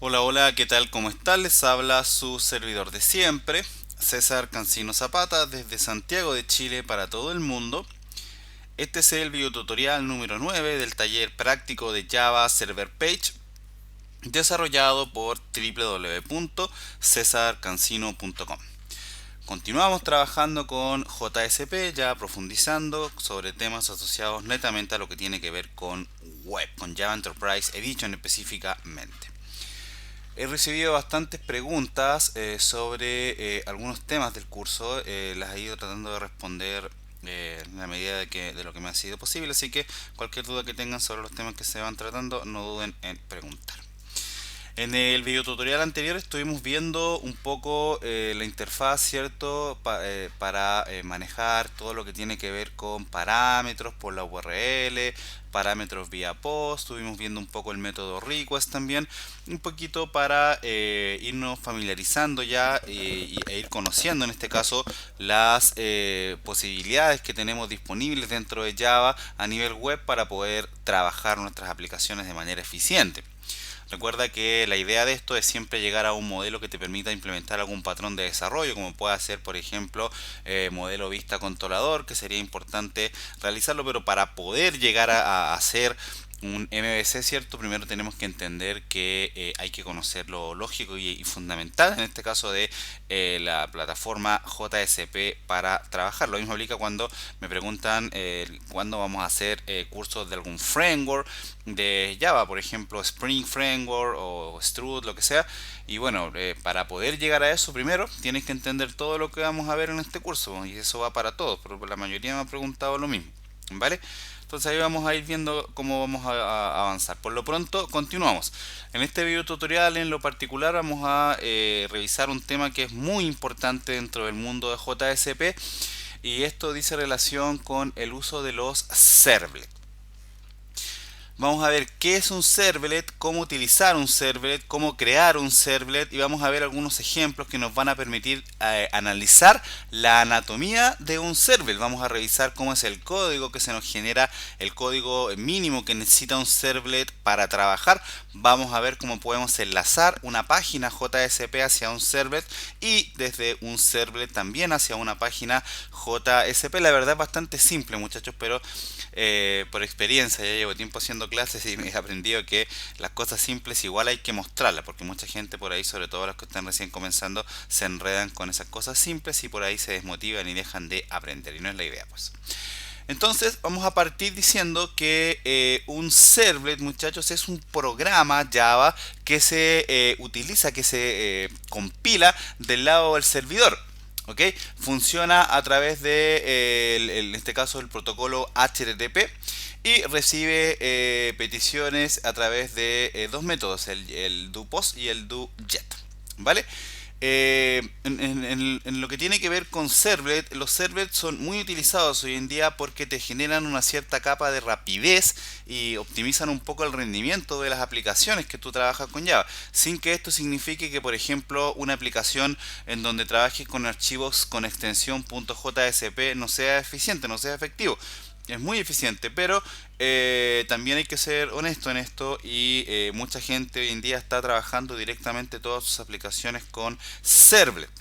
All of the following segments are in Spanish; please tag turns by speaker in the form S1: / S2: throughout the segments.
S1: Hola, hola, ¿qué tal? ¿Cómo están? Les habla su servidor de siempre, César Cancino Zapata, desde Santiago de Chile para todo el mundo. Este es el videotutorial número 9 del taller práctico de Java Server Page, desarrollado por www.cesarcancino.com. Continuamos trabajando con JSP, ya profundizando sobre temas asociados netamente a lo que tiene que ver con web, con Java Enterprise Edition específicamente. He recibido bastantes preguntas sobre algunos temas del curso. Las he ido tratando de responder en la medida de lo que me ha sido posible. Así que cualquier duda que tengan sobre los temas que se van tratando, no duden en preguntar. En el video tutorial anterior estuvimos viendo un poco la interfaz, ¿cierto? Para manejar todo lo que tiene que ver con parámetros por la URL, parámetros vía post. Estuvimos viendo un poco el método request también, un poquito para irnos familiarizando ya e ir conociendo en este caso las posibilidades que tenemos disponibles dentro de Java a nivel web para poder trabajar nuestras aplicaciones de manera eficiente. Recuerda que la idea de esto es siempre llegar a un modelo que te permita implementar algún patrón de desarrollo, como puede ser, por ejemplo, modelo vista controlador, que sería importante realizarlo, pero para poder llegar a hacer un MVC, ¿cierto? Primero tenemos que entender que hay que conocer lo lógico y fundamental, en este caso de la plataforma JSP para trabajar. Lo mismo aplica cuando me preguntan cuándo vamos a hacer cursos de algún framework de Java, por ejemplo Spring Framework o Strut, lo que sea. Y bueno, para poder llegar a eso, primero tienes que entender todo lo que vamos a ver en este curso, y eso va para todos, pero la mayoría me ha preguntado lo mismo, ¿vale? Entonces ahí vamos a ir viendo cómo vamos a avanzar. Por lo pronto, continuamos. En este video tutorial en lo particular vamos a revisar un tema que es muy importante dentro del mundo de JSP, y esto dice relación con el uso de los servlets. Vamos a ver qué es un servlet, cómo utilizar un servlet, cómo crear un servlet, y vamos a ver algunos ejemplos que nos van a permitir analizar la anatomía de un servlet. Vamos a revisar cómo es el código que se nos genera, el código mínimo que necesita un servlet para trabajar. Vamos a ver cómo podemos enlazar una página JSP hacia un servlet y desde un servlet también hacia una página JSP. La verdad es bastante simple, muchachos, pero por experiencia, ya llevo tiempo haciendo clases y he aprendido que las cosas simples igual hay que mostrarlas, porque mucha gente por ahí, sobre todo los que están recién comenzando, se enredan con esas cosas simples y por ahí se desmotivan y dejan de aprender, y no es la idea, pues. Entonces vamos a partir diciendo que un servlet, muchachos, es un programa Java que se utiliza, que se compila del lado del servidor. ¿Ok? Funciona a través de, en este caso, el protocolo HTTP, y recibe peticiones a través de dos métodos, el do post y el do get. ¿Vale? En lo que tiene que ver con servlet, los servlets son muy utilizados hoy en día porque te generan una cierta capa de rapidez y optimizan un poco el rendimiento de las aplicaciones que tú trabajas con Java, sin que esto signifique que, por ejemplo, una aplicación en donde trabajes con archivos con extensión .jsp no sea eficiente, no sea efectivo. Es muy eficiente, pero también hay que ser honesto en esto, y mucha gente hoy en día está trabajando directamente todas sus aplicaciones con servlet.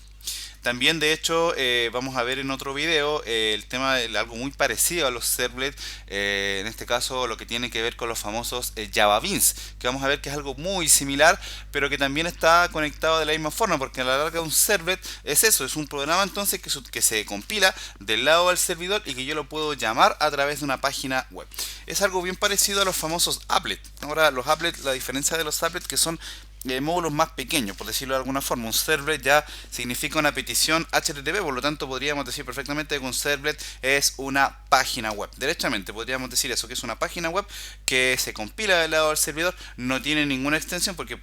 S1: También, de hecho, vamos a ver en otro video el tema de algo muy parecido a los servlets, en este caso lo que tiene que ver con los famosos Java Beans, que vamos a ver que es algo muy similar, pero que también está conectado de la misma forma, porque a la larga un servlet es eso, es un programa entonces que se compila del lado del servidor y que yo lo puedo llamar a través de una página web. Es algo bien parecido a los famosos applets. Ahora, los applets, la diferencia de los applets que son módulos más pequeños, por decirlo de alguna forma. Un servlet ya significa una petición HTTP, por lo tanto podríamos decir perfectamente que un servlet es una página web. Derechamente podríamos decir eso, que es una página web que se compila del lado del servidor, no tiene ninguna extensión porque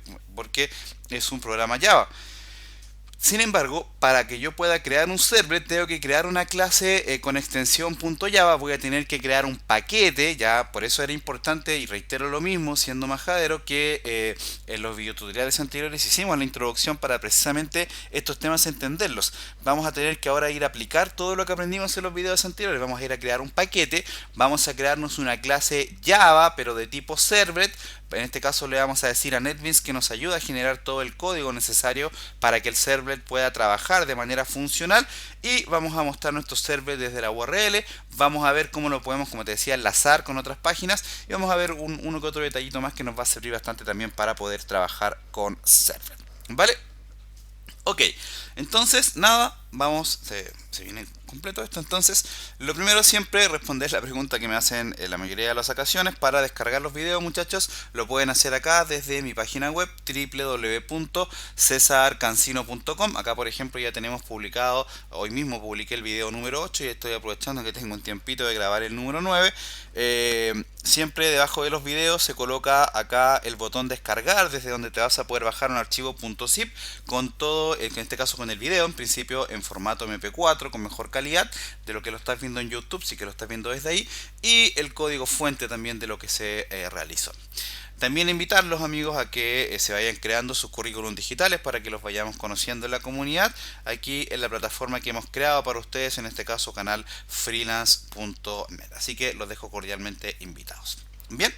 S1: es un programa Java. Sin embargo, para que yo pueda crear un servlet, tengo que crear una clase con extensión .java. Voy a tener que crear un paquete, ya por eso era importante, y reitero lo mismo, siendo majadero, que en los videotutoriales anteriores hicimos la introducción para precisamente estos temas entenderlos. Vamos a tener que ahora ir a aplicar todo lo que aprendimos en los videos anteriores. Vamos a ir a crear un paquete, vamos a crearnos una clase Java, pero de tipo servlet. En este caso le vamos a decir a NetBeans que nos ayuda a generar todo el código necesario para que el servlet pueda trabajar de manera funcional, y vamos a mostrar nuestro servlet desde la URL. Vamos a ver cómo lo podemos, como te decía, enlazar con otras páginas, y vamos a ver uno que otro detallito más que nos va a servir bastante también para poder trabajar con servlet. ¿Vale? Ok, entonces nada, vamos, se viene completo esto. Entonces, lo primero siempre responder la pregunta que me hacen en la mayoría de las ocasiones. Para descargar los videos, muchachos, lo pueden hacer acá desde mi página web www.cesarcancino.com. Acá, por ejemplo, ya tenemos publicado, hoy mismo publiqué el video número 8 y estoy aprovechando que tengo un tiempito de grabar el número 9. Siempre debajo de los videos se coloca acá el botón descargar, desde donde te vas a poder bajar un archivo .zip con todo, en este caso con el video, en principio en formato MP4 con mejor calidad de lo que lo estás viendo en YouTube, si que lo estás viendo desde ahí, y el código fuente también de lo que se realizó. También invitarlos, amigos, a que se vayan creando sus currículum digitales para que los vayamos conociendo en la comunidad, aquí en la plataforma que hemos creado para ustedes, en este caso canal freelance.net. Así que los dejo cordialmente invitados. Bien.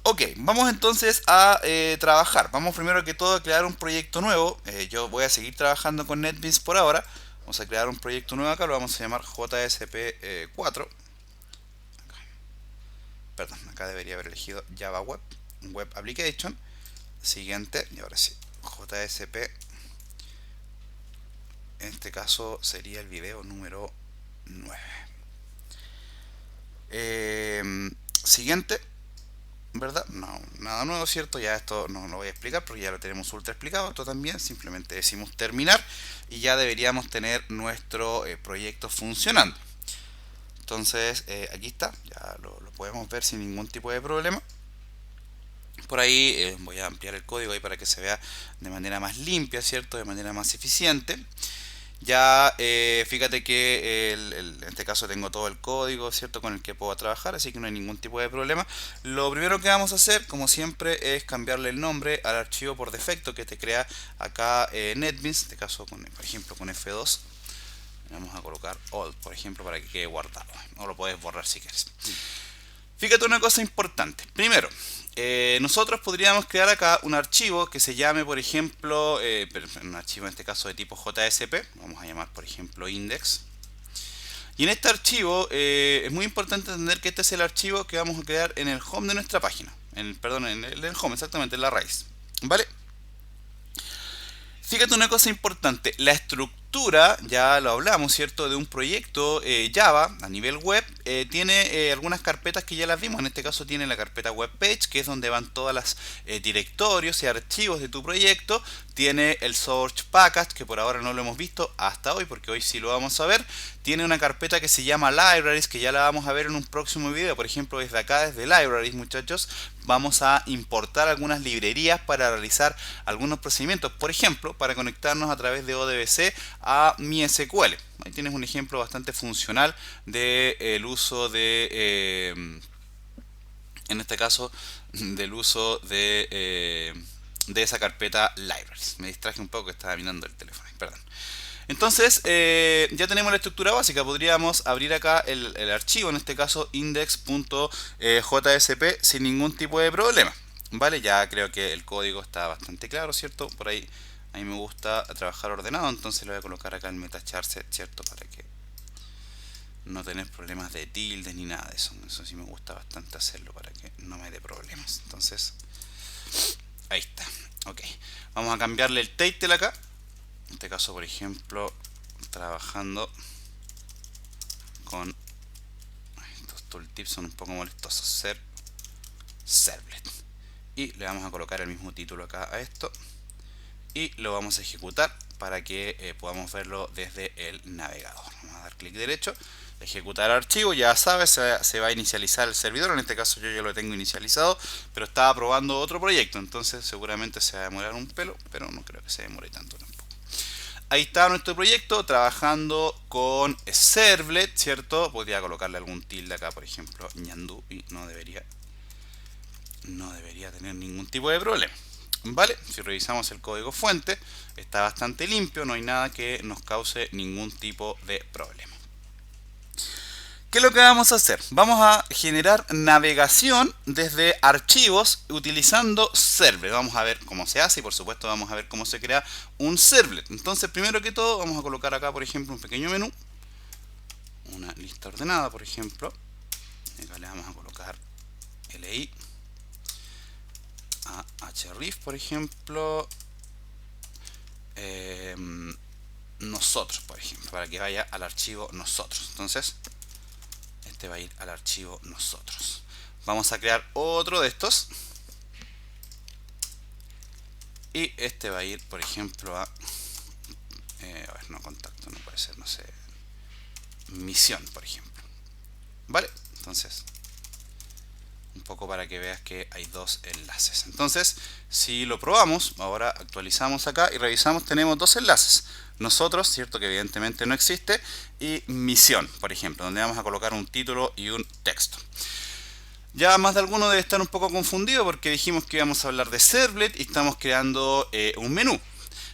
S1: Ok, vamos entonces a trabajar. Vamos primero que todo a crear un proyecto nuevo. Yo voy a seguir trabajando con NetBeans por ahora. Vamos a crear un proyecto nuevo acá, lo vamos a llamar JSP4. Perdón, acá debería haber elegido Java Web Application. Siguiente, y ahora sí, JSP. En este caso sería el video número 9. Siguiente. ¿Verdad? No, nada nuevo, ¿cierto? Ya esto no lo voy a explicar porque ya lo tenemos ultra explicado. Esto también, simplemente decimos terminar y ya deberíamos tener nuestro proyecto funcionando. Entonces, aquí está, ya lo podemos ver sin ningún tipo de problema. Por ahí voy a ampliar el código ahí para que se vea de manera más limpia, ¿cierto? De manera más eficiente. Ya fíjate que en este caso tengo todo el código, ¿cierto?, con el que puedo trabajar, así que no hay ningún tipo de problema. Lo primero que vamos a hacer, como siempre, es cambiarle el nombre al archivo por defecto que te crea acá NetBeans, en este caso por ejemplo con F2. Vamos a colocar old, por ejemplo, para que quede guardado, o lo puedes borrar si quieres. Fíjate una cosa importante. Primero, nosotros podríamos crear acá un archivo que se llame, por ejemplo, un archivo en este caso de tipo JSP. Vamos a llamar, por ejemplo, index. Y en este archivo es muy importante entender que este es el archivo que vamos a crear en el home de nuestra página. Perdón, en el home, exactamente, en la raíz. ¿Vale? Fíjate una cosa importante, la estructura, ya lo hablamos, ¿cierto?, de un proyecto Java a nivel web, tiene algunas carpetas que ya las vimos. En este caso tiene la carpeta web page, que es donde van todas las directorios y archivos de tu proyecto. Tiene el source package, que por ahora no lo hemos visto hasta hoy, porque hoy sí lo vamos a ver. Tiene una carpeta que se llama libraries, que ya la vamos a ver en un próximo video. Por ejemplo, desde acá, desde libraries, muchachos, vamos a importar algunas librerías para realizar algunos procedimientos. Por ejemplo, para conectarnos a través de ODBC a MySQL. Ahí tienes un ejemplo bastante funcional del uso de, en este caso, del uso de esa carpeta libraries. Me distraje un poco que estaba mirando el teléfono, perdón. Entonces, ya tenemos la estructura básica. Podríamos abrir acá el archivo, en este caso index.jsp, sin ningún tipo de problema. Vale, ya creo que el código está bastante claro, ¿cierto? Por ahí, a mí me gusta trabajar ordenado, entonces le voy a colocar acá el metacharset, ¿cierto? Para que no tener problemas de tildes ni nada de eso. Eso sí me gusta bastante hacerlo para que no me dé problemas. Entonces, ahí está. Ok, vamos a cambiarle el title acá. En este caso, por ejemplo, trabajando con estos tooltips son un poco molestosos, servlet, y le vamos a colocar el mismo título acá a esto y lo vamos a ejecutar para que podamos verlo desde el navegador. Vamos a dar clic derecho, ejecutar archivo. Ya sabes, se va a inicializar el servidor. En este caso yo ya lo tengo inicializado, pero estaba probando otro proyecto, entonces seguramente se va a demorar un pelo, pero no creo que se demore tanto tampoco. ahí está nuestro proyecto trabajando con servlet, ¿cierto? Podría colocarle algún tilde acá, por ejemplo, ñandú, y no debería tener ningún tipo de problema. ¿Vale? Si revisamos el código fuente, está bastante limpio, no hay nada que nos cause ningún tipo de problema. ¿Qué es lo que vamos a hacer? Vamos a generar navegación desde archivos utilizando servlet. Vamos a ver cómo se hace y por supuesto vamos a ver cómo se crea un servlet. Entonces, primero que todo, vamos a colocar acá, por ejemplo, un pequeño menú. Una lista ordenada, por ejemplo. Acá le vamos a colocar li a href, por ejemplo. Nosotros, por ejemplo, para que vaya al archivo nosotros. Entonces, este va a ir al archivo nosotros. Vamos a crear otro de estos. Y este va a ir, por ejemplo, a ver, no, contacto, no puede ser, no sé, misión, por ejemplo. ¿Vale? Entonces, un poco para que veas que hay dos enlaces. Entonces, si lo probamos, ahora actualizamos acá y revisamos, tenemos dos enlaces. Nosotros, cierto que evidentemente no existe, y misión, por ejemplo, donde vamos a colocar un título y un texto. Ya más de alguno debe estar un poco confundido porque dijimos que íbamos a hablar de servlet y estamos creando un menú.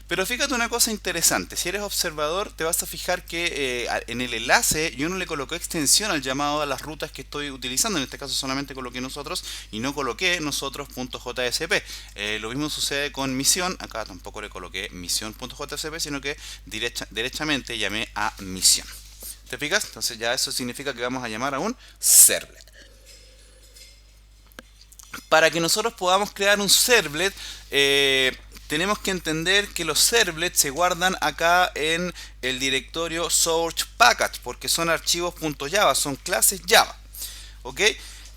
S1: Pero fíjate una cosa interesante, si eres observador te vas a fijar que en el enlace yo no le coloqué extensión al llamado a las rutas que estoy utilizando, en este caso solamente coloqué nosotros y no coloqué nosotros.jsp. Lo mismo sucede con misión, acá tampoco le coloqué misión.jsp, sino que derechamente llamé a misión. ¿Te fijas? Entonces ya eso significa que vamos a llamar a un servlet. Para que nosotros podamos crear un servlet, tenemos que entender que los servlets se guardan acá en el directorio source package, porque son archivos .java, son clases Java. ¿Ok?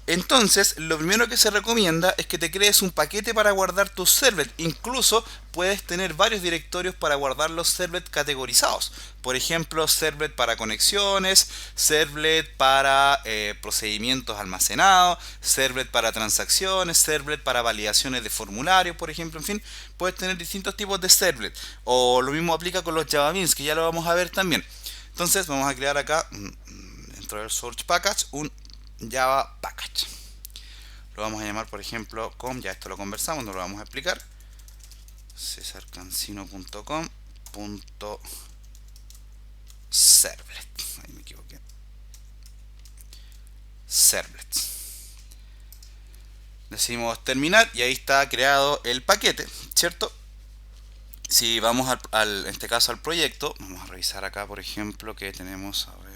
S1: Entonces, lo primero que se recomienda es que te crees un paquete para guardar tus servlets. Incluso puedes tener varios directorios para guardar los servlets categorizados. Por ejemplo, servlet para conexiones, servlet para procedimientos almacenados, servlet para transacciones, servlet para validaciones de formularios, por ejemplo. En fin, puedes tener distintos tipos de servlet. O lo mismo aplica con los Java Beans, que ya lo vamos a ver también. Entonces, vamos a crear acá, dentro del source package, un Java Package. Lo vamos a llamar, por ejemplo, com, ya esto lo conversamos, no lo vamos a explicar. cesarcancino.com.servlet. Ahí me equivoqué. Servlet. Decimos terminar y ahí está creado el paquete, ¿cierto? Si vamos en este caso al proyecto, vamos a revisar acá, por ejemplo, que tenemos, a ver,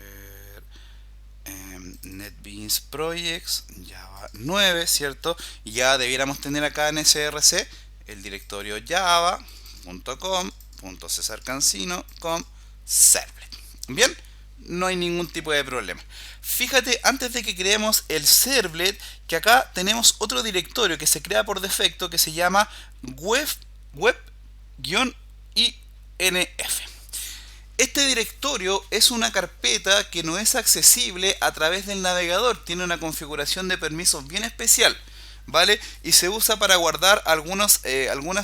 S1: NetBeans Projects, Java 9, ¿cierto? Y ya debiéramos tener acá en src el directorio java.com.cesarcancino.com/servlet. Bien, no hay ningún tipo de problema. Fíjate, antes de que creemos el servlet, que acá tenemos otro directorio que se crea por defecto que se llama web-inf. Este directorio es una carpeta que no es accesible a través del navegador, tiene una configuración de permisos bien especial, ¿vale? Y se usa para guardar algunas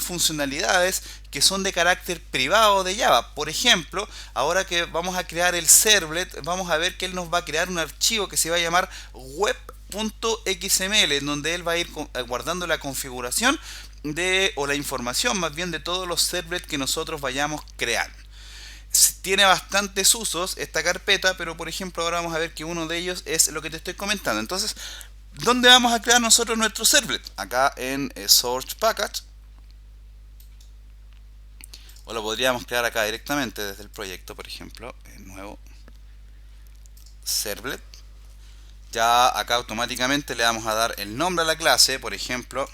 S1: funcionalidades que son de carácter privado de Java. Por ejemplo, ahora que vamos a crear el servlet, vamos a ver que él nos va a crear un archivo que se va a llamar web.xml, en donde él va a ir guardando la configuración o la información más bien de todos los servlets que nosotros vayamos creando. Tiene bastantes usos esta carpeta, pero por ejemplo ahora vamos a ver que uno de ellos es lo que te estoy comentando. Entonces, ¿dónde vamos a crear nosotros nuestro servlet? Acá en Source Package. O lo podríamos crear acá directamente desde el proyecto, por ejemplo, el nuevo servlet. Ya acá automáticamente le vamos a dar el nombre a la clase, por ejemplo,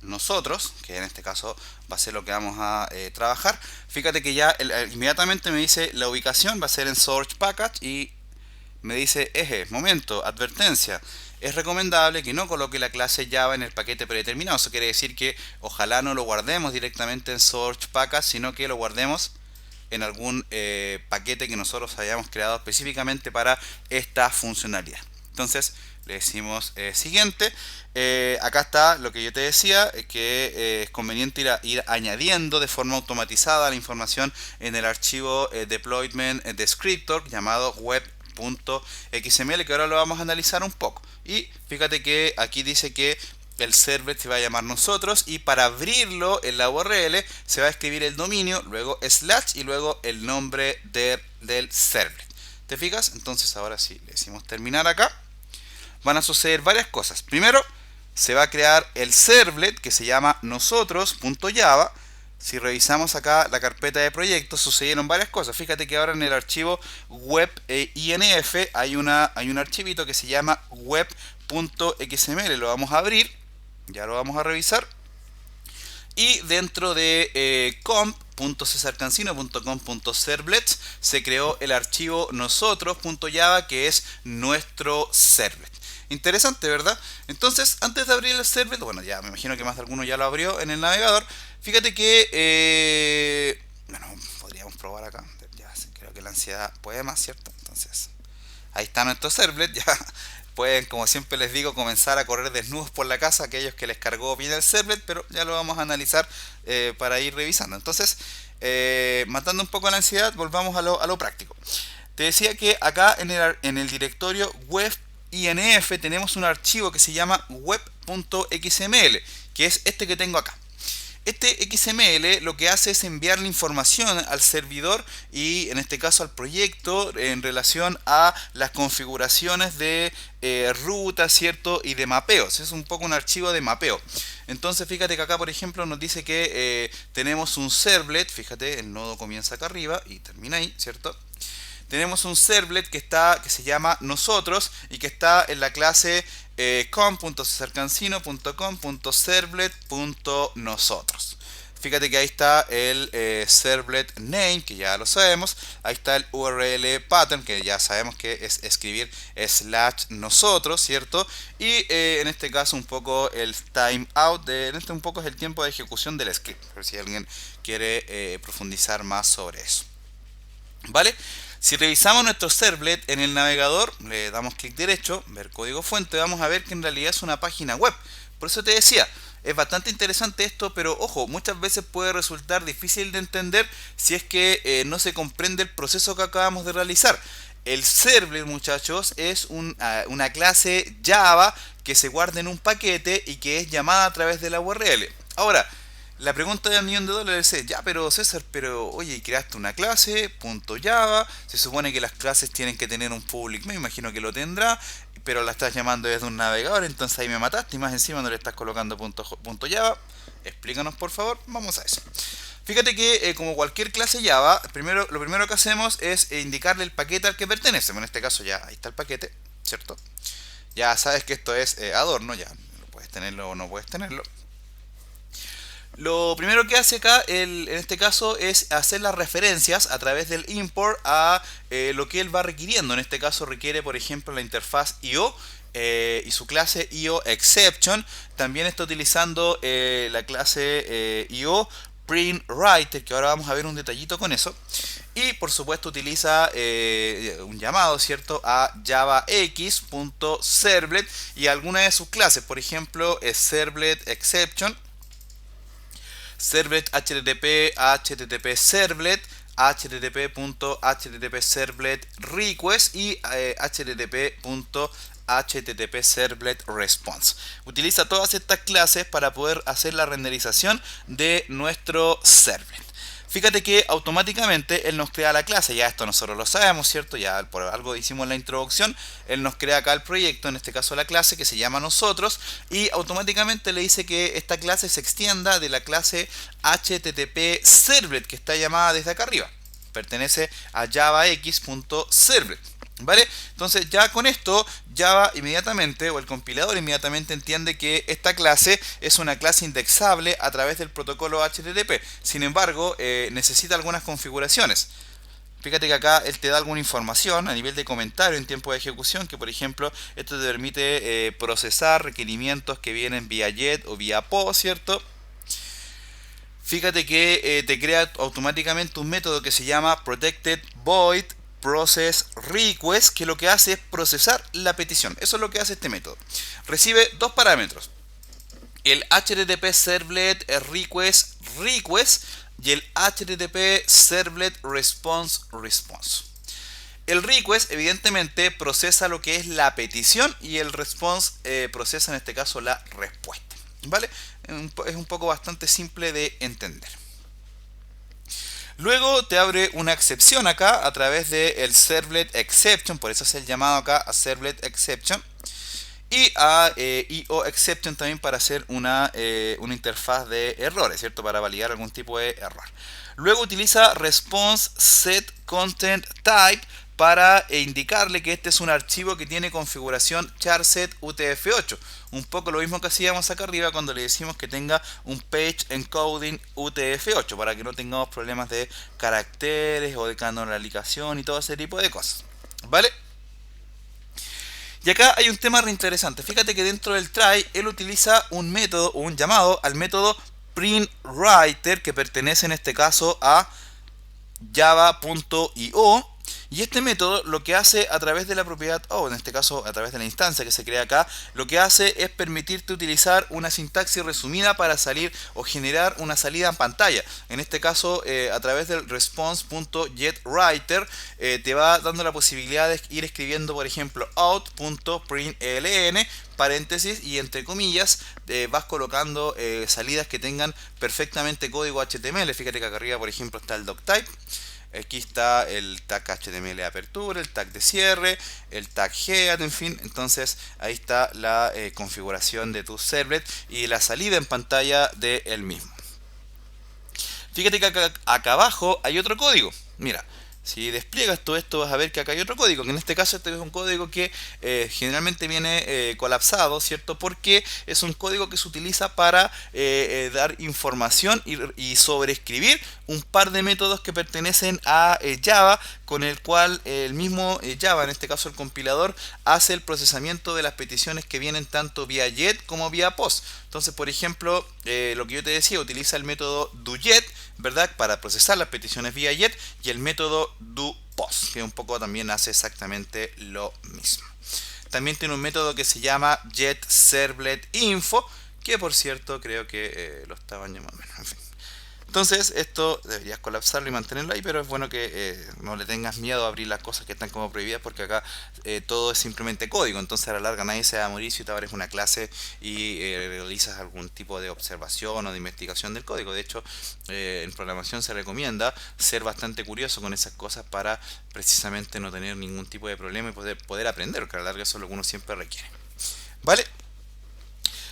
S1: nosotros, que en este caso va a ser lo que vamos a trabajar. Fíjate que ya inmediatamente me dice la ubicación va a ser en Source Package y me dice momento, advertencia. Es recomendable que no coloque la clase Java en el paquete predeterminado. Eso quiere decir que ojalá no lo guardemos directamente en Source Package, sino que lo guardemos en algún paquete que nosotros hayamos creado específicamente para esta funcionalidad. Entonces, le decimos siguiente. Acá está lo que yo te decía, que es conveniente ir añadiendo de forma automatizada la información en el archivo deployment descriptor llamado web.xml, que ahora lo vamos a analizar un poco. Y fíjate que aquí dice que el servlet se va a llamar nosotros, y para abrirlo en la URL se va a escribir el dominio, luego slash y luego el nombre del servlet. ¿Te fijas? Entonces ahora sí, le decimos terminar acá. Van a suceder varias cosas. Primero, se va a crear el servlet que se llama nosotros.java. Si revisamos acá la carpeta de proyectos, sucedieron varias cosas. Fíjate que ahora en el archivo web.inf hay un archivito que se llama web.xml. Lo vamos a abrir, ya lo vamos a revisar. Y dentro de comp.cesarcancino.com.servlets se creó el archivo nosotros.java, que es nuestro servlet. Interesante, ¿verdad? Entonces, antes de abrir el servlet, bueno, ya me imagino que más de alguno ya lo abrió en el navegador. Fíjate que, bueno, podríamos probar acá. Ya creo que la ansiedad puede más, ¿cierto? Entonces, ahí está nuestro servlet. Ya pueden, como siempre les digo, comenzar a correr desnudos por la casa aquellos que les cargó bien el servlet, pero ya lo vamos a analizar para ir revisando. Entonces, matando un poco la ansiedad, volvamos a lo práctico. Te decía que acá en el directorio web.inf tenemos un archivo que se llama web.xml, que es este que tengo acá. Este XML lo que hace es enviarle información al servidor, y en este caso al proyecto, en relación a las configuraciones de ruta, ¿cierto? Y de mapeos. Es un poco un archivo de mapeo. Entonces fíjate que acá, por ejemplo, nos dice que tenemos un servlet. Fíjate, el nodo comienza acá arriba y termina ahí, ¿cierto? Tenemos un servlet que se llama nosotros y que está en la clase com.cesarcancino.com.servlet.nosotros. Fíjate que ahí está el servlet name, que ya lo sabemos. Ahí está el URL pattern, que ya sabemos que es escribir slash nosotros, ¿cierto? Y en este caso un poco el timeout, un poco es el tiempo de ejecución del script, por si alguien quiere profundizar más sobre eso. ¿Vale? Si revisamos nuestro servlet en el navegador, le damos clic derecho, ver código fuente, vamos a ver que en realidad es una página web. Por eso te decía, es bastante interesante esto, pero ojo, muchas veces puede resultar difícil de entender si es que no se comprende el proceso que acabamos de realizar. El servlet, muchachos, es una clase Java que se guarda en un paquete y que es llamada a través de la URL. Ahora, la pregunta del $1.000.000 es, ya, pero César, pero oye, creaste una clase, .java, se supone que las clases tienen que tener un public, me imagino que lo tendrá, pero la estás llamando desde un navegador, entonces ahí me mataste, y más encima no le estás colocando .java. Explícanos, por favor, vamos a eso. Fíjate que como cualquier clase Java, lo primero que hacemos es indicarle el paquete al que pertenece. En este caso ya, ahí está el paquete, ¿cierto? Ya sabes que esto es adorno, ya lo puedes tenerlo o no puedes tenerlo. Lo primero que hace acá, en este caso, es hacer las referencias a través del import a lo que él va requiriendo. En este caso requiere, por ejemplo, la interfaz IO y su clase IOException. También está utilizando la clase IO PrintWriter, que ahora vamos a ver un detallito con eso. Y por supuesto utiliza un llamado, ¿cierto?, a javax.servlet y alguna de sus clases. Por ejemplo, es servletException, servlet http servlet http servlet request y http servlet response. Utiliza todas estas clases para poder hacer la renderización de nuestro servlet. Fíjate que automáticamente él nos crea la clase, ya esto nosotros lo sabemos, ¿cierto? Ya por algo hicimos la introducción, él nos crea acá el proyecto, en este caso la clase que se llama nosotros, y automáticamente le dice que esta clase se extienda de la clase http servlet que está llamada desde acá arriba. Pertenece a javax.servlet. ¿Vale? Entonces ya con esto Java inmediatamente, o el compilador inmediatamente, entiende que esta clase es una clase indexable a través del protocolo HTTP. Sin embargo, necesita algunas configuraciones. Fíjate que acá él te da alguna información a nivel de comentario en tiempo de ejecución, que por ejemplo esto te permite procesar requerimientos que vienen vía JET o vía PO, ¿cierto? Fíjate que te crea automáticamente un método que se llama protected void process request, que lo que hace es procesar la petición. Eso es lo que hace este método. Recibe dos parámetros: el HTTP servlet request y el HTTP servlet response. El request evidentemente procesa lo que es la petición y el response procesa en este caso la respuesta. ¿Vale? Es un poco bastante simple de entender. Luego te abre una excepción acá a través del servlet exception, por eso es el llamado acá a servlet exception, y a IO exception también para hacer una interfaz de errores, ¿cierto? Para validar algún tipo de error. Luego utiliza response set content type para indicarle que este es un archivo que tiene configuración charset UTF-8. Un poco lo mismo que hacíamos acá arriba cuando le decimos que tenga un page encoding UTF-8, para que no tengamos problemas de caracteres o de canonización y todo ese tipo de cosas. ¿Vale? Y acá hay un tema re interesante. Fíjate que dentro del try él utiliza un método o un llamado al método printWriter, que pertenece en este caso a java.io. Y este método lo que hace a través de la propiedad o en este caso a través de la instancia que se crea acá, lo que hace es permitirte utilizar una sintaxis resumida para salir o generar una salida en pantalla. En este caso a través del response.getWriter te va dando la posibilidad de ir escribiendo, por ejemplo, out.println paréntesis y entre comillas vas colocando salidas que tengan perfectamente código HTML. Fíjate que acá arriba, por ejemplo, está el doctype. Aquí está el tag HTML de apertura, el tag de cierre, el tag head, en fin. Entonces ahí está la configuración de tu servlet y la salida en pantalla del mismo. Fíjate que acá abajo hay otro código. Mira, si despliegas todo esto vas a ver que acá hay otro código, que en este caso este es un código que generalmente viene colapsado, ¿cierto? Porque es un código que se utiliza para dar información y sobreescribir un par de métodos que pertenecen a Java, con el cual el mismo Java, en este caso el compilador, hace el procesamiento de las peticiones que vienen tanto vía get como vía post. Entonces, por ejemplo, lo que yo te decía, utiliza el método doGet, ¿verdad? Para procesar las peticiones vía get, y el método doPost, que un poco también hace exactamente lo mismo. También tiene un método que se llama getServletInfo, que por cierto creo que lo estaban llamando, en fin. Entonces esto deberías colapsarlo y mantenerlo ahí, pero es bueno que no le tengas miedo a abrir las cosas que están como prohibidas, porque acá todo es simplemente código. Entonces a la larga nadie se va a morir si te abres una clase y realizas algún tipo de observación o de investigación del código. De hecho, en programación se recomienda ser bastante curioso con esas cosas para precisamente no tener ningún tipo de problema y poder aprender, porque a la larga eso es lo que uno siempre requiere. ¿Vale?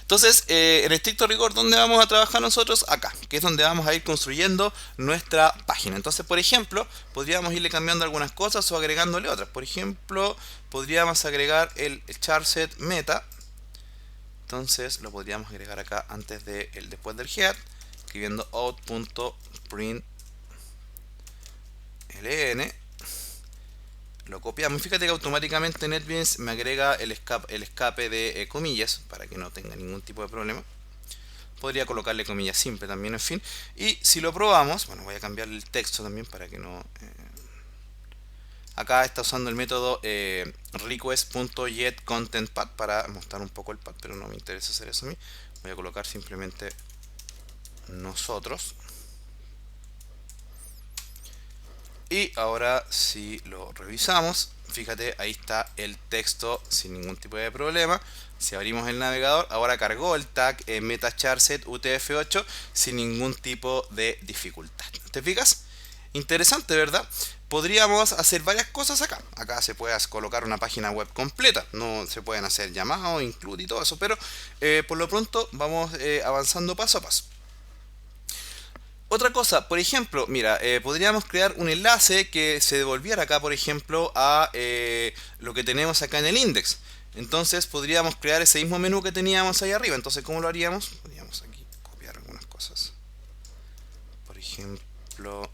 S1: Entonces, en estricto rigor, ¿dónde vamos a trabajar nosotros? Acá, que es donde vamos a ir construyendo nuestra página. Entonces, por ejemplo, podríamos irle cambiando algunas cosas o agregándole otras. Por ejemplo, podríamos agregar el charset meta. Entonces, lo podríamos agregar acá antes después del head, escribiendo out.println. Lo copiamos. Fíjate que automáticamente NetBeans me agrega el escape de comillas para que no tenga ningún tipo de problema. Podría colocarle comillas simple también, en fin. Y si lo probamos, bueno, voy a cambiar el texto también para que no... Acá está usando el método request.getContentPath para mostrar un poco el path, pero no me interesa hacer eso a mí. Voy a colocar simplemente nosotros. Y ahora si lo revisamos, fíjate, ahí está el texto sin ningún tipo de problema. Si abrimos el navegador, ahora cargó el tag metacharset UTF-8 sin ningún tipo de dificultad. ¿Te fijas? Interesante, ¿verdad? Podríamos hacer varias cosas acá. Acá se puede colocar una página web completa. No se pueden hacer llamados, include y todo eso. Pero por lo pronto vamos avanzando paso a paso. Otra cosa, por ejemplo, mira, podríamos crear un enlace que se devolviera acá, por ejemplo, a lo que tenemos acá en el index. Entonces podríamos crear ese mismo menú que teníamos ahí arriba. Entonces, ¿cómo lo haríamos? Podríamos aquí copiar algunas cosas. Por ejemplo,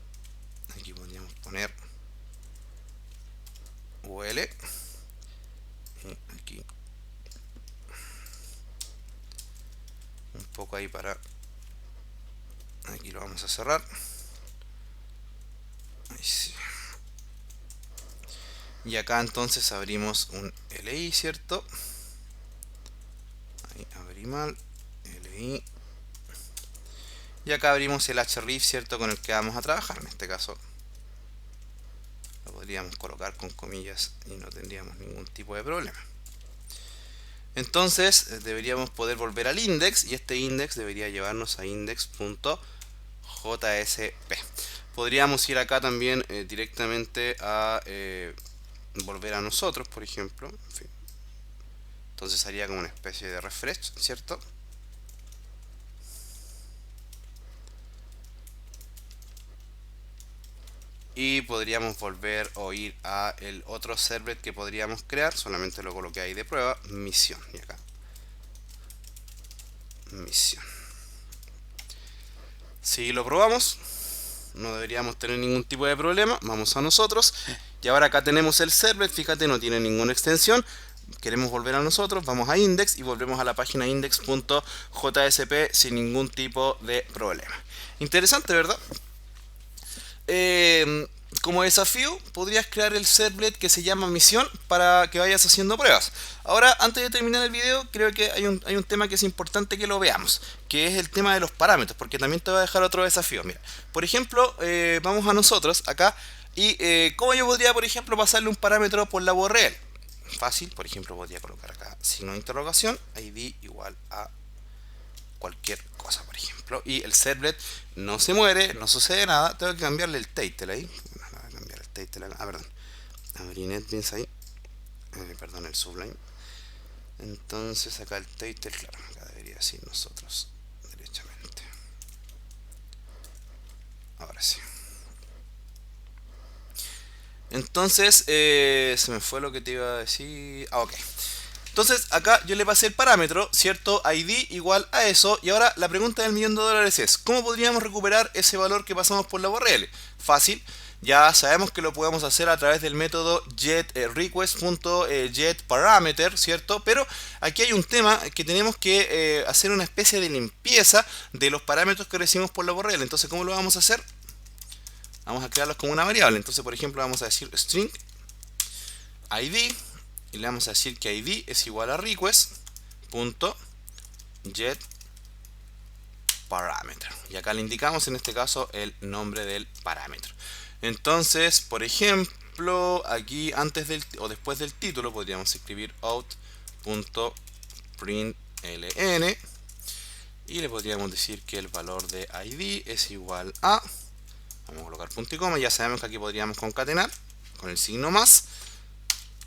S1: aquí podríamos poner UL. Y aquí un poco ahí para... Aquí lo vamos a cerrar. Ahí sí. Y acá entonces abrimos un LI, ¿cierto? Ahí abrí mal, LI. Y acá abrimos el href, ¿cierto? Con el que vamos a trabajar. En este caso lo podríamos colocar con comillas y no tendríamos ningún tipo de problema. Entonces deberíamos poder volver al index y este index debería llevarnos a index.jsp. Podríamos ir acá también directamente a volver a nosotros, por ejemplo. En fin. Entonces haría como una especie de refresh, ¿cierto? Y podríamos volver o ir a el otro servlet que podríamos crear. Solamente lo coloqué ahí de prueba. Misión. Y acá. Misión. Si lo probamos, no deberíamos tener ningún tipo de problema. Vamos a nosotros. Y ahora acá tenemos el servlet. Fíjate, no tiene ninguna extensión. Queremos volver a nosotros. Vamos a index y volvemos a la página index.jsp sin ningún tipo de problema. Interesante, ¿verdad? Como desafío, podrías crear el servlet que se llama misión para que vayas haciendo pruebas. Ahora, antes de terminar el video, creo que hay un tema que es importante que lo veamos, que es el tema de los parámetros, porque también te voy a dejar otro desafío. Mira, por ejemplo, vamos a nosotros acá y ¿cómo yo podría, por ejemplo, pasarle un parámetro por la URL? Fácil, por ejemplo, podría colocar acá signo de interrogación, id igual a cualquier cosa, por ejemplo, y el servlet no se muere, no sucede nada. Tengo que cambiarle el title ahí. Voy a cambiar el title acá. Perdón, abrí NetBeans ahí, perdón, el Sublime. Entonces acá el title, claro, acá debería decir nosotros derechamente. Ahora sí. Entonces se me fue lo que te iba a decir. Ok. Entonces acá yo le pasé el parámetro, ¿cierto? ID igual a eso. Y ahora la pregunta del $1.000.000 es: ¿cómo podríamos recuperar ese valor que pasamos por la URL? Fácil. Ya sabemos que lo podemos hacer a través del método getRequest.getParameter, ¿cierto? Pero aquí hay un tema que tenemos que hacer una especie de limpieza de los parámetros que recibimos por la URL. Entonces, ¿cómo lo vamos a hacer? Vamos a crearlos como una variable. Entonces, por ejemplo, vamos a decir string id y le vamos a decir que id es igual a request.getParameter. Y acá le indicamos en este caso el nombre del parámetro. Entonces, por ejemplo, aquí antes del o después del título podríamos escribir out.println y le podríamos decir que el valor de id es igual a, vamos a colocar punto y coma. Ya sabemos que aquí podríamos concatenar con el signo más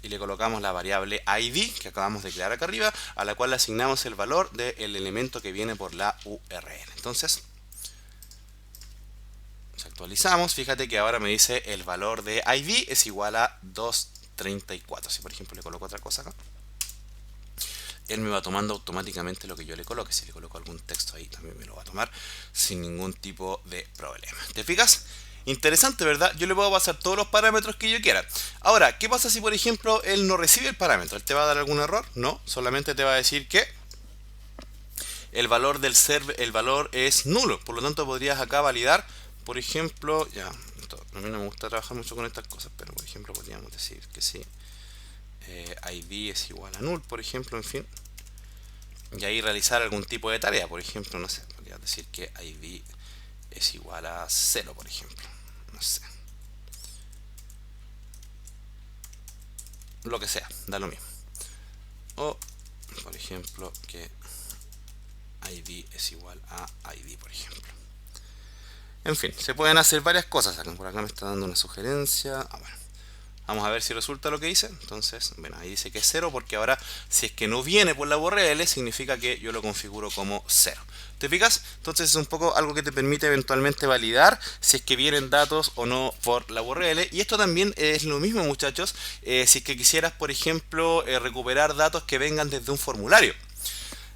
S1: y le colocamos la variable id que acabamos de crear acá arriba, a la cual le asignamos el valor del elemento que viene por la URL. Entonces, si actualizamos, fíjate que ahora me dice el valor de id es igual a 234. Si por ejemplo le coloco otra cosa acá, él me va tomando automáticamente lo que yo le coloque. Si le coloco algún texto ahí, también me lo va a tomar sin ningún tipo de problema. ¿Te fijas? Interesante, ¿verdad? Yo le puedo pasar todos los parámetros que yo quiera. Ahora, ¿qué pasa si por ejemplo él no recibe el parámetro? ¿Él te va a dar algún error? No, solamente te va a decir que el valor del server, el valor es nulo. Por lo tanto, podrías acá validar, por ejemplo, ya, a mí no me gusta trabajar mucho con estas cosas, pero por ejemplo podríamos decir que sí, id es igual a null, por ejemplo, en fin. Y ahí realizar algún tipo de tarea, por ejemplo, no sé, podría decir que id es igual a 0, por ejemplo, no sé, lo que sea, da lo mismo. O por ejemplo que id es igual a id, por ejemplo. En fin, se pueden hacer varias cosas acá. Por acá me está dando una sugerencia. Bueno, vamos a ver si resulta lo que dice. Entonces, bueno, ahí dice que es 0 porque ahora si es que no viene por la URL significa que yo lo configuro como 0. ¿Te fijas? Entonces es un poco algo que te permite eventualmente validar si es que vienen datos o no por la URL. Y esto también es lo mismo, muchachos, si es que quisieras, por ejemplo, recuperar datos que vengan desde un formulario.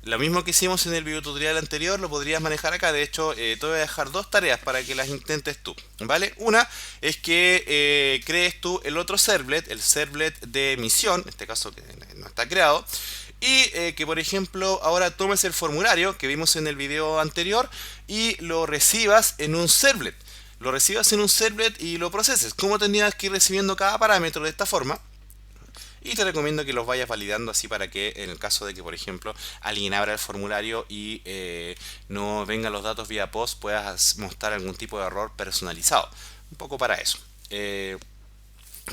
S1: Lo mismo que hicimos en el video tutorial anterior lo podrías manejar acá. De hecho, te voy a dejar dos tareas para que las intentes tú, ¿vale? Una es que crees tú el otro servlet, el servlet de misión, en este caso que no está creado, y que por ejemplo ahora tomes el formulario que vimos en el video anterior y lo recibas en un servlet. Lo recibas en un servlet y lo proceses. ¿Cómo tendrías que ir recibiendo cada parámetro de esta forma?
S2: y te recomiendo que los vayas validando así para que en el caso de que, por ejemplo, alguien abra el formulario y no vengan los datos vía post, puedas mostrar algún tipo de error personalizado. Un poco para eso.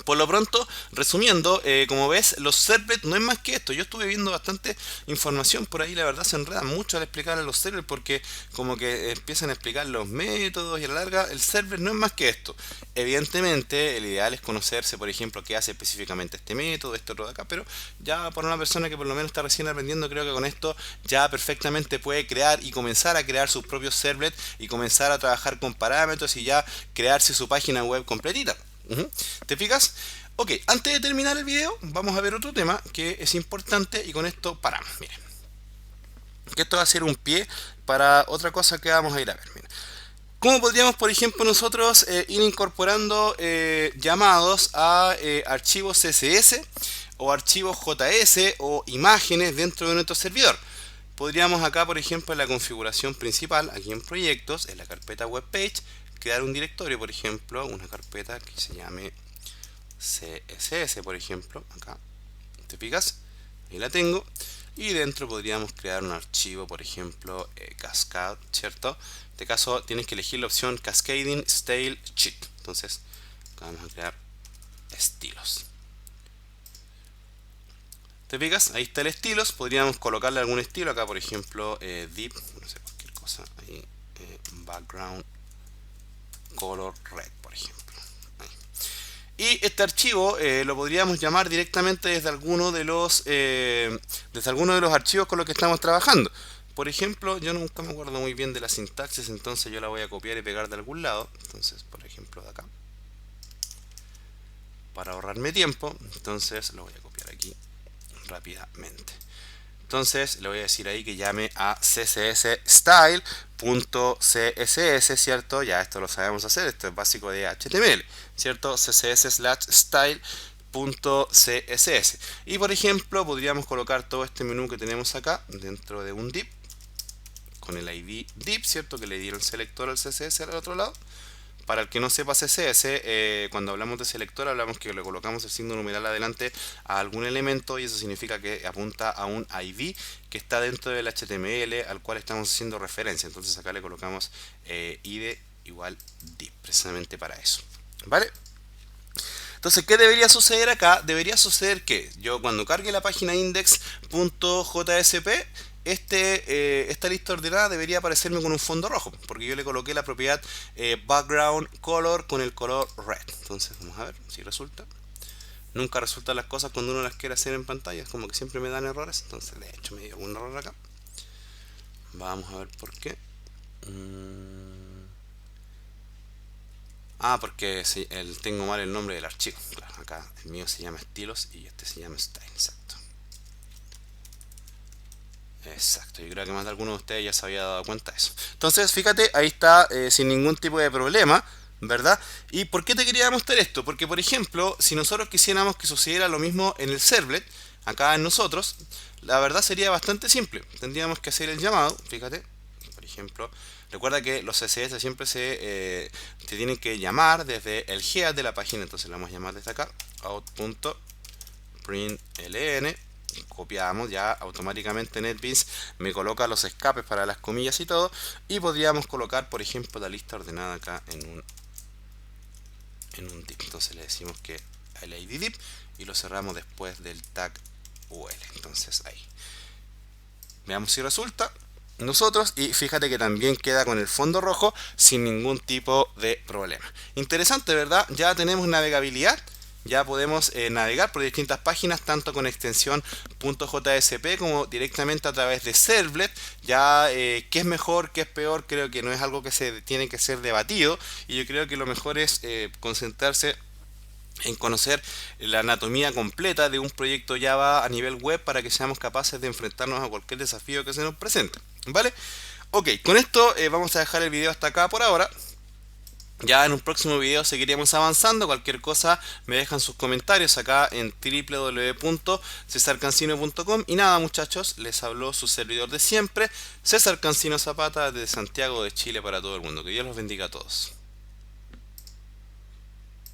S2: Por lo pronto, resumiendo, como ves, los servlets no es más que esto. Yo estuve viendo bastante información por ahí, la verdad se enredan mucho al explicar a los servlets porque como que empiezan a explicar los métodos y a la larga el servlet no es más que esto. Evidentemente, el ideal es conocerse, por ejemplo, qué hace específicamente este método, este otro de acá, pero ya para una persona que por lo menos está recién aprendiendo, creo que con esto ya perfectamente puede crear y comenzar a crear sus propios servlets y comenzar a trabajar con parámetros y ya crearse su página web completita. ¿Te fijas? Ok, antes de terminar el video, vamos a ver otro tema que es importante y con esto paramos. Miren, que esto va a ser un pie para otra cosa que vamos a ir a ver. Miren. ¿Cómo podríamos, por ejemplo, nosotros ir incorporando llamados a archivos CSS o archivos JS o imágenes dentro de nuestro servidor? Podríamos acá, por ejemplo, en la configuración principal, aquí en proyectos, en la carpeta webpage, crear un directorio, por ejemplo, una carpeta que se llame CSS, por ejemplo, acá, ¿te fijas? Ahí la tengo. Y dentro podríamos crear un archivo, por ejemplo, Cascade, ¿cierto? En este caso tienes que elegir la opción Cascading Style Sheet. Entonces, acá vamos a crear estilos. ¿Te fijas? Ahí está el estilos. Podríamos colocarle algún estilo. Acá, por ejemplo, div, no sé, cualquier cosa. Ahí, background color red, por ejemplo. Ahí. Y este archivo lo podríamos llamar directamente desde alguno de los archivos con los que estamos trabajando. Por ejemplo, yo nunca me acuerdo muy bien de la sintaxis, entonces yo la voy a copiar y pegar de algún lado. Entonces, por ejemplo, de acá. Para ahorrarme tiempo, entonces lo voy a copiar aquí rápidamente. Entonces le voy a decir ahí que llame a ccsstyle.css, ¿cierto? Ya esto lo sabemos hacer, esto es básico de HTML, ¿cierto? ccs/style.css. Y por ejemplo, podríamos colocar todo este menú que tenemos acá dentro de un div, con el ID div, ¿cierto? Que le dieron selector al CSS al otro lado. Para el que no sepa CSS, cuando hablamos de selector hablamos que le colocamos el signo numeral adelante a algún elemento y eso significa que apunta a un ID que está dentro del HTML al cual estamos haciendo referencia. Entonces acá le colocamos ID igual div, precisamente para eso. ¿Vale? Entonces, ¿qué debería suceder acá? Debería suceder que yo cuando cargue la página index.jsp, esta lista ordenada debería aparecerme con un fondo rojo, porque yo le coloqué la propiedad background color con el color red. Entonces, vamos a ver si resulta. Nunca resultan las cosas cuando uno las quiere hacer en pantalla, es como que siempre me dan errores. Entonces, de hecho, me dio un error acá. Vamos a ver por qué. Porque sí, tengo mal el nombre del archivo. Claro, acá el mío se llama estilos y este se llama style. Exacto. Exacto, yo creo que más de alguno de ustedes ya se había dado cuenta de eso. Entonces, fíjate, ahí está sin ningún tipo de problema, ¿verdad? ¿Y por qué te quería mostrar esto? Porque, por ejemplo, si nosotros quisiéramos que sucediera lo mismo en el servlet, acá en nosotros, la verdad sería bastante simple. Tendríamos que hacer el llamado, fíjate, por ejemplo, recuerda que los CSS siempre te tienen que llamar desde el head de la página, entonces lo vamos a llamar desde acá, out.println. Copiamos, ya automáticamente NetBeans me coloca los escapes para las comillas y todo, y podríamos colocar, por ejemplo, la lista ordenada acá en un div. Entonces le decimos que el ID div y lo cerramos después del tag UL. Entonces ahí veamos si resulta nosotros, y fíjate que también queda con el fondo rojo sin ningún tipo de problema. Interesante, ¿verdad? Ya tenemos navegabilidad. Ya podemos navegar por distintas páginas, tanto con extensión .jsp como directamente a través de servlet. Ya qué es mejor, qué es peor, creo que no es algo que se tiene que ser debatido, y yo creo que lo mejor es concentrarse en conocer la anatomía completa de un proyecto Java a nivel web para que seamos capaces de enfrentarnos a cualquier desafío que se nos presente. ¿Vale? Ok, con esto vamos a dejar el video hasta acá por ahora. Ya en un próximo video seguiremos avanzando. Cualquier cosa me dejan sus comentarios acá en www.cesarcancino.com. Y nada, muchachos, les habló su servidor de siempre, César Cancino Zapata, de Santiago de Chile para todo el mundo. Que Dios los bendiga a todos.